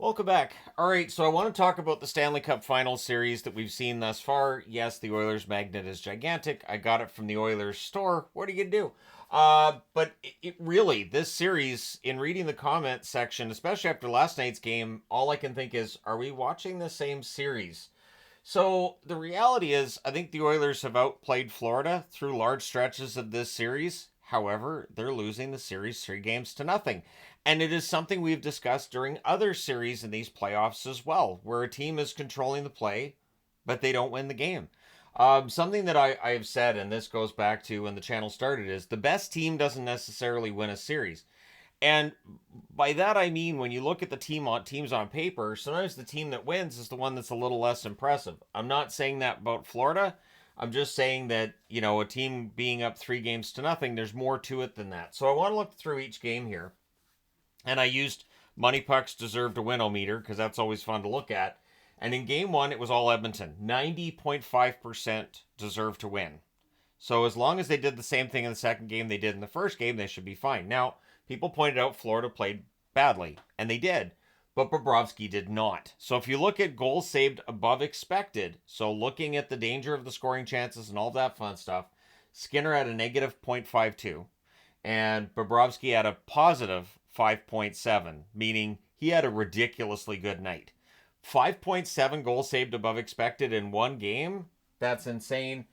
Welcome back. All right, so I want to talk about the Stanley Cup Final Series that we've seen thus far. Yes, the Oilers magnet is gigantic. I got it from the Oilers store. What are you gonna do? But it really, this series, in reading the comment section, especially after last night's game, all I can think is, are we watching the same series? So the reality is, I think the Oilers have outplayed Florida through large stretches of this series. However, they're losing the series 3 games to nothing. And it is something we've discussed during other series in these playoffs as well, where a team is controlling the play, but they don't win the game. Something that I have said, and this goes back to when the channel started, is the best team doesn't necessarily win a series. And by that I mean when you look at the teams on paper, sometimes the team that wins is the one that's a little less impressive. I'm not saying that about Florida. I'm just saying that, a team being up 3 games to nothing, there's more to it than that. So I want to look through each game here. And I used Money Puck's Deserve to Win-O-meter because that's always fun to look at. And in game one, it was all Edmonton. 90.5% deserve to win. So as long as they did the same thing in the second game they did in the first game, they should be fine. Now, people pointed out Florida played badly, and they did, but Bobrovsky did not. So if you look at goals saved above expected, so looking at the danger of the scoring chances and all that fun stuff, Skinner had a negative 0.52, and Bobrovsky had a positive 5.7, meaning he had a ridiculously good night. 5.7 goals saved above expected in one game? That's insane.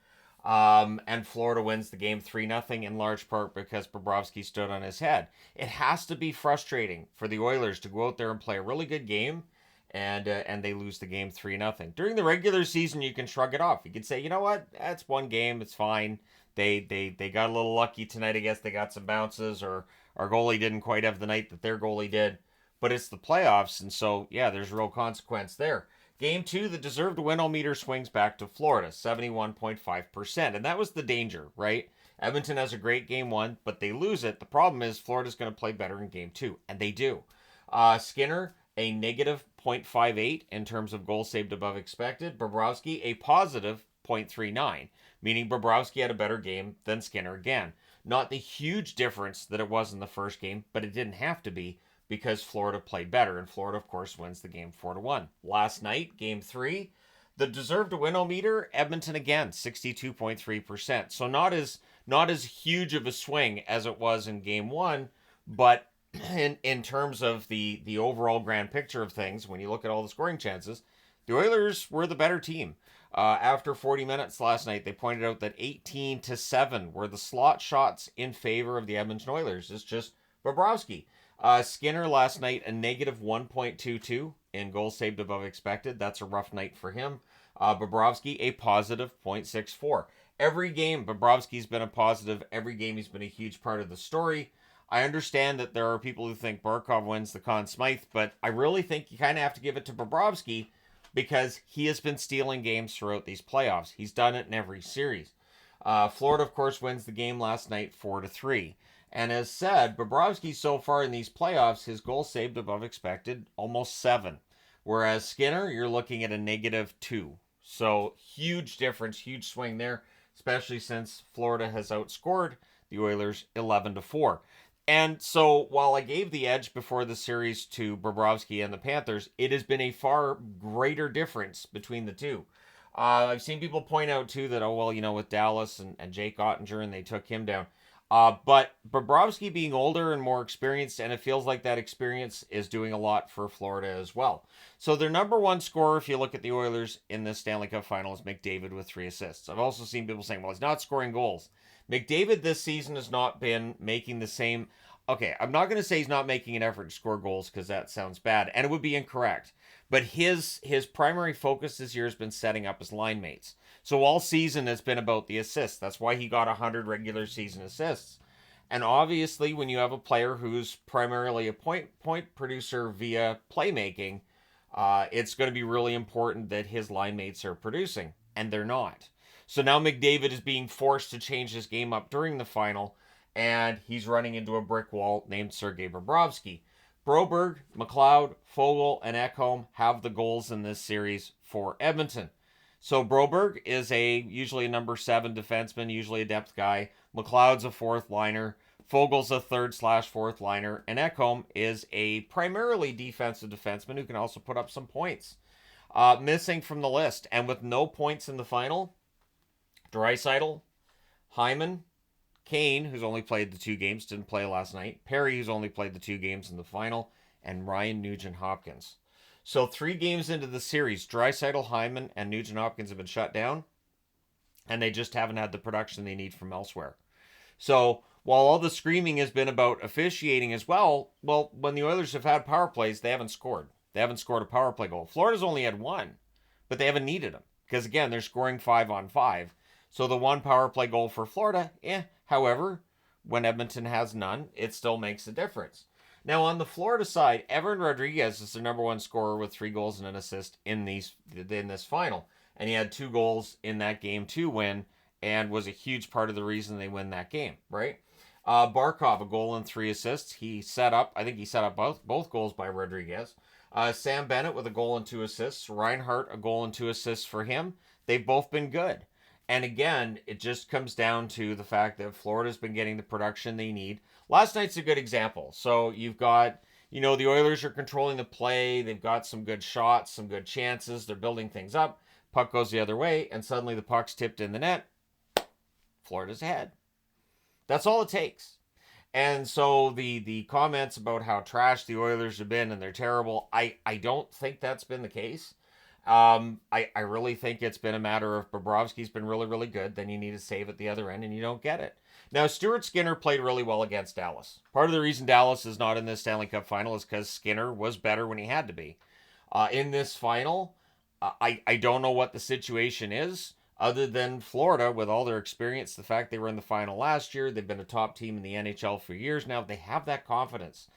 And Florida wins the game 3-0 in large part because Bobrovsky stood on his head. It has to be frustrating for the Oilers to go out there and play a really good game and they lose the game 3-0. During the regular season, you can shrug it off. You can say, you know what, that's one game, it's fine. They got a little lucky tonight. I guess they got some bounces, or our goalie didn't quite have the night that their goalie did. But it's the playoffs, and so yeah, there's real consequence there. Game two, the deserved win-o-meter swings back to Florida, 71.5%. And that was the danger, right? Edmonton has a great game one, but they lose it. The problem is Florida's going to play better in game two, and they do. Skinner, a negative 0.58 in terms of goals saved above expected. Bobrovsky, a positive 0.39, meaning Bobrovsky had a better game than Skinner again. Not the huge difference that it was in the first game, but it didn't have to be because Florida played better, and Florida, of course, wins the game 4-1. Last night, game three, the deserved to win-o-meter, Edmonton again, 62.3%. So not as huge of a swing as it was in game one, but in terms of the overall grand picture of things, when you look at all the scoring chances, the Oilers were the better team. After 40 minutes last night, they pointed out that 18-7 were the slot shots in favor of the Edmonton Oilers. It's just Bobrovsky. Skinner last night, a negative 1.22 in goals saved above expected. That's a rough night for him. Bobrovsky, a positive 0.64. Every game, Bobrovsky's been a positive. Every game, he's been a huge part of the story. I understand that there are people who think Barkov wins the Conn Smythe, but I really think you kind of have to give it to Bobrovsky because he has been stealing games throughout these playoffs. He's done it in every series. Florida, of course, wins the game last night 4-3. And as said, Bobrovsky so far in these playoffs, his goals saved above expected, almost 7. Whereas Skinner, you're looking at a negative 2. So huge difference, huge swing there, especially since Florida has outscored the Oilers 11-4. And so while I gave the edge before the series to Bobrovsky and the Panthers, it has been a far greater difference between the two. I've seen people point out too that, with Dallas and Jake Ottinger, and they took him down. But Bobrovsky being older and more experienced, and it feels like that experience is doing a lot for Florida as well. So their number one scorer, if you look at the Oilers in the Stanley Cup final, is McDavid with 3 assists. I've also seen people saying, well, he's not scoring goals. McDavid this season has not been making the same... Okay, I'm not going to say he's not making an effort to score goals because that sounds bad, and it would be incorrect. But his primary focus this year has been setting up his line mates. So all season has been about the assists. That's why he got 100 regular season assists. And obviously, when you have a player who's primarily a point producer via playmaking, it's going to be really important that his line mates are producing, and they're not. So now McDavid is being forced to change his game up during the final, and he's running into a brick wall named Sergei Bobrovsky. Broberg, McLeod, Foegele, and Ekholm have the goals in this series for Edmonton. So Broberg is usually a number 7 defenseman, usually a depth guy. McLeod's a fourth liner. Fogel's a third/fourth liner, and Ekholm is a primarily defensive defenseman who can also put up some points. Missing from the list, and with no points in the final, Draisaitl, Hyman, Kane, who's only played the 2 games, didn't play last night, Perry, who's only played the 2 games in the final, and Ryan Nugent-Hopkins. So 3 games into the series, Draisaitl, Hyman, and Nugent-Hopkins have been shut down, and they just haven't had the production they need from elsewhere. So while all the screaming has been about officiating as well, when the Oilers have had power plays, they haven't scored. They haven't scored a power play goal. Florida's only had 1, but they haven't needed them because, again, they're scoring 5-on-5. So the 1 power play goal for Florida, However, when Edmonton has none, it still makes a difference. Now, on the Florida side, Evan Rodriguez is the number 1 scorer with 3 goals and an assist in this final. And he had 2 goals in that Game 2 win and was a huge part of the reason they win that game, right? Barkov, a goal and 3 assists. I think he set up both goals by Rodriguez. Sam Bennett with a goal and 2 assists. Reinhart, a goal and 2 assists for him. They've both been good. And again, it just comes down to the fact that Florida's been getting the production they need. Last night's a good example. So you've got, the Oilers are controlling the play. They've got some good shots, some good chances. They're building things up. Puck goes the other way, and suddenly the puck's tipped in the net. Florida's ahead. That's all it takes. And so the comments about how trash the Oilers have been and they're terrible, I don't think that's been the case. I really think it's been a matter of Bobrovsky's been really, really good. Then you need a save at the other end, and you don't get it. Now, Stuart Skinner played really well against Dallas. Part of the reason Dallas is not in this Stanley Cup final is because Skinner was better when he had to be. In this final, I don't know what the situation is, other than Florida, with all their experience, the fact they were in the final last year, they've been a top team in the NHL for years now. They have that confidence.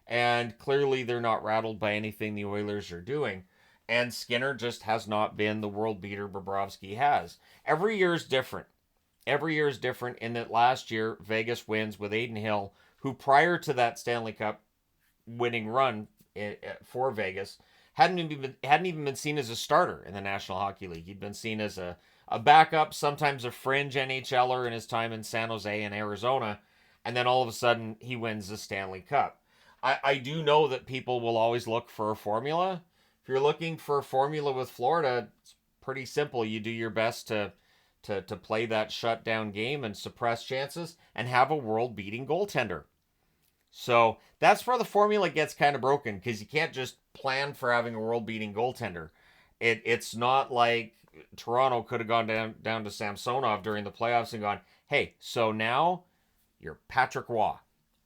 And clearly they're not rattled by anything the Oilers are doing. And Skinner just has not been the world beater Bobrovsky has. Every year is different. Every year is different in that last year, Vegas wins with Adin Hill, who prior to that Stanley Cup winning run for Vegas, hadn't even been seen as a starter in the National Hockey League. He'd been seen as a backup, sometimes a fringe NHLer in his time in San Jose and Arizona, and then all of a sudden he wins the Stanley Cup. I do know that people will always look for a formula. If you're looking for a formula with Florida, it's pretty simple. You do your best to play that shutdown game and suppress chances and have a world-beating goaltender. So that's where the formula gets kind of broken, because you can't just plan for having a world-beating goaltender. It's not like Toronto could have gone down to Samsonov during the playoffs and gone, hey, so now you're Patrick Waugh.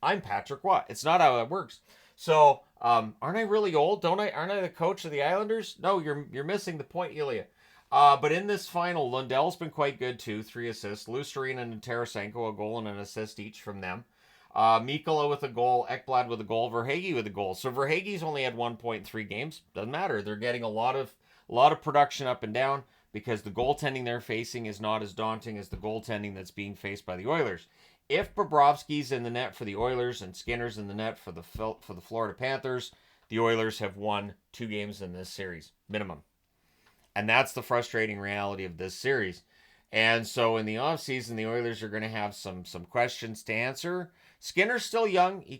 I'm Patrick Waugh. It's not how that works. So, aren't I really old? Aren't I the coach of the Islanders? No, you're missing the point, Ilya. But in this final, Lundell's been quite good too, 3 assists. Lusterine and Tarasenko, a goal and an assist each from them. Mikkola with a goal, Ekblad with a goal, Verhaeghe with a goal. So Verhaeghe's only had 1.3 games. Doesn't matter. They're getting a lot of production up and down because the goaltending they're facing is not as daunting as the goaltending that's being faced by the Oilers. If Bobrovsky's in the net for the Oilers and Skinner's in the net for the Florida Panthers, the Oilers have won 2 games in this series, minimum. And that's the frustrating reality of this series. And so in the offseason, the Oilers are going to have some questions to answer. Skinner's still young. He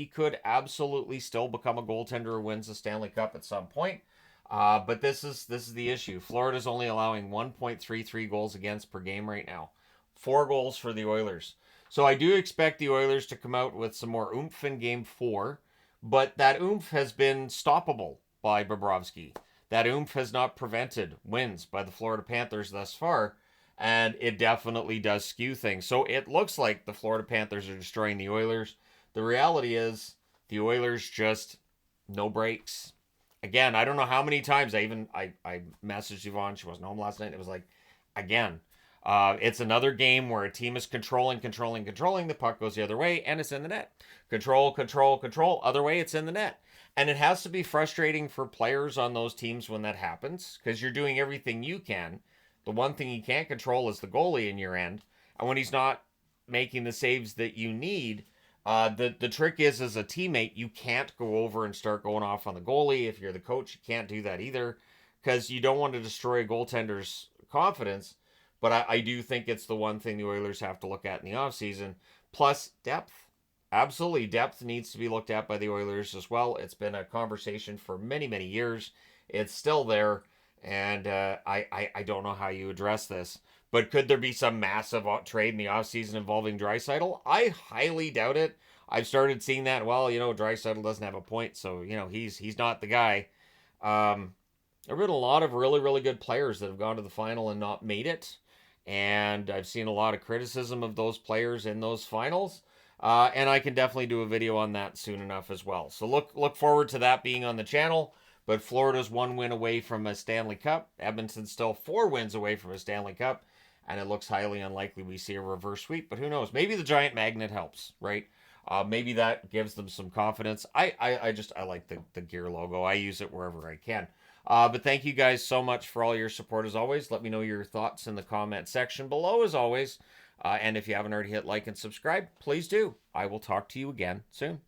could absolutely still become a goaltender who wins the Stanley Cup at some point. But this is the issue. Florida's only allowing 1.33 goals against per game right now. 4 goals for the Oilers. So I do expect the Oilers to come out with some more oomph in Game 4, but that oomph has been stoppable by Bobrovsky. That oomph has not prevented wins by the Florida Panthers thus far, and it definitely does skew things. So it looks like the Florida Panthers are destroying the Oilers. The reality is the Oilers just no breaks. Again, I don't know how many times I messaged Yvonne. She wasn't home last night. It was like, again, it's another game where a team is controlling. The puck goes the other way, and it's in the net. Control. Other way, it's in the net. And it has to be frustrating for players on those teams when that happens, because you're doing everything you can. The one thing you can't control is the goalie in your end. And when he's not making the saves that you need, the trick is, as a teammate, you can't go over and start going off on the goalie. If you're the coach, you can't do that either, because you don't want to destroy a goaltender's confidence. But I do think it's the one thing the Oilers have to look at in the offseason. plus depth. Absolutely, depth needs to be looked at by the Oilers as well. It's been a conversation for many, many years. It's still there, and I don't know how you address this. But could there be some massive trade in the offseason involving Draisaitl? I highly doubt it. I've started seeing that. Well, Draisaitl doesn't have a point, so he's not the guy. There have been a lot of really, really good players that have gone to the final and not made it, and I've seen a lot of criticism of those players in those finals. And I can definitely do a video on that soon enough as well. So look forward to that being on the channel. But Florida's 1 win away from a Stanley Cup. Edmonton's still 4 wins away from a Stanley Cup. And it looks highly unlikely we see a reverse sweep. But who knows? Maybe the giant magnet helps, right? Maybe that gives them some confidence. I like the gear logo. I use it wherever I can. But thank you guys so much for all your support as always. Let me know your thoughts in the comment section below as always. And if you haven't already hit like and subscribe, please do. I will talk to you again soon.